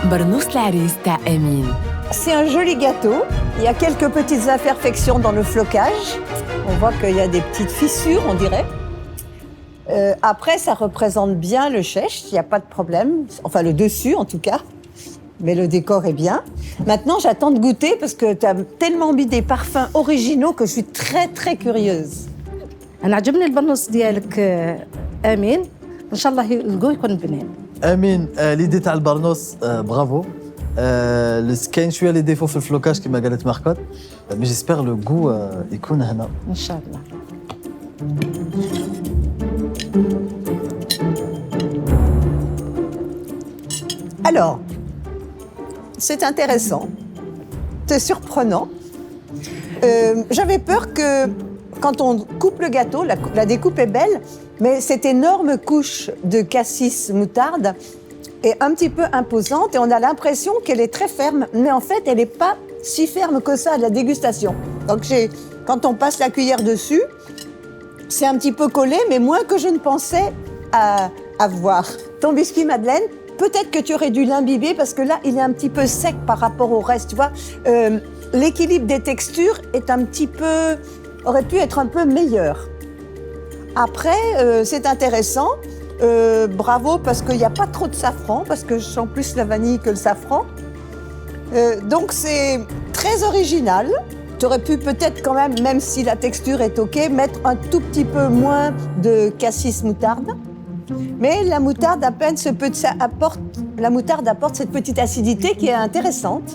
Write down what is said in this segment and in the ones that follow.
برنوس العريس تاع أمين. C'est un joli gâteau. Il y a quelques petites imperfections dans le flocage. On voit qu'il y a des petites fissures, on dirait. Après, ça représente bien le chèche, il n'y a pas de problème. Enfin, le dessus, en tout cas. Mais le décor est bien. Maintenant, j'attends de goûter parce que tu as tellement mis des parfums originaux que je suis très, très curieuse. أنا عجبني البنوس ديالك آمين إن شاء الله يلقوه يكون بنين. امين ليدي تاع البرنوس برافو كاين شويه لي ديفو في الفلوكاج كما قالت ماركوت مي جيسبر لو غو يكون هنا إن شاء الله. Alors, c'est intéressant, c'est surprenant. J'avais peur que quand on coupe le gâteau, la découpe est belle, mais cette énorme couche de cassis moutarde est un petit peu imposante et on a l'impression qu'elle est très ferme, mais en fait, elle n'est pas si ferme que ça à la dégustation. Donc, quand on passe la cuillère dessus, c'est un petit peu collé, mais moins que je ne pensais avoir. Ton biscuit Madeleine, peut-être que tu aurais dû l'imbiber parce que là, il est un petit peu sec par rapport au reste, tu vois. L'équilibre des textures aurait pu être un peu meilleur. Après, c'est intéressant. Bravo parce qu'il n'y a pas trop de safran, parce que je sens plus la vanille que le safran. Donc c'est très original. Tu aurais pu peut-être quand même si la texture est OK, mettre un tout petit peu moins de cassis moutarde. Mais la moutarde apporte cette petite acidité qui est intéressante.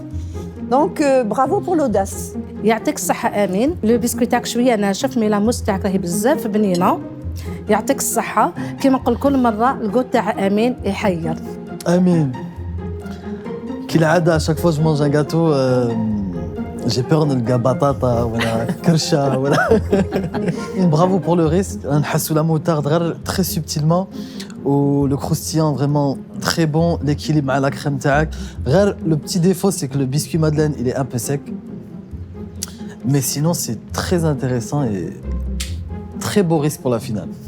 Donc bravo pour l'audace. يعطيك الصحة آمين. لو بسكويت تاعك شوية ناشف مي لاموس تاعك راهي بزاف بنينة. يعطيك الصحة. كيما نقول كل مرة الجوت تاع آمين يحير. امين كالعاده اشاك فوا جو مونج ان غاتو جي بور نلقى بطاطا ولا كرشه ولا برافو بور لو ريسك نحسوا لا موتارد غير تري سوبتيلمون و لو كروستيان فريمون تري بون ليكيليب مع لا كريم تاعك غير لو بتي ديفو سي كو لو بيسكوي مادلين il est un peu sec mais sinon c'est très intéressant et très beau risque pour la finale.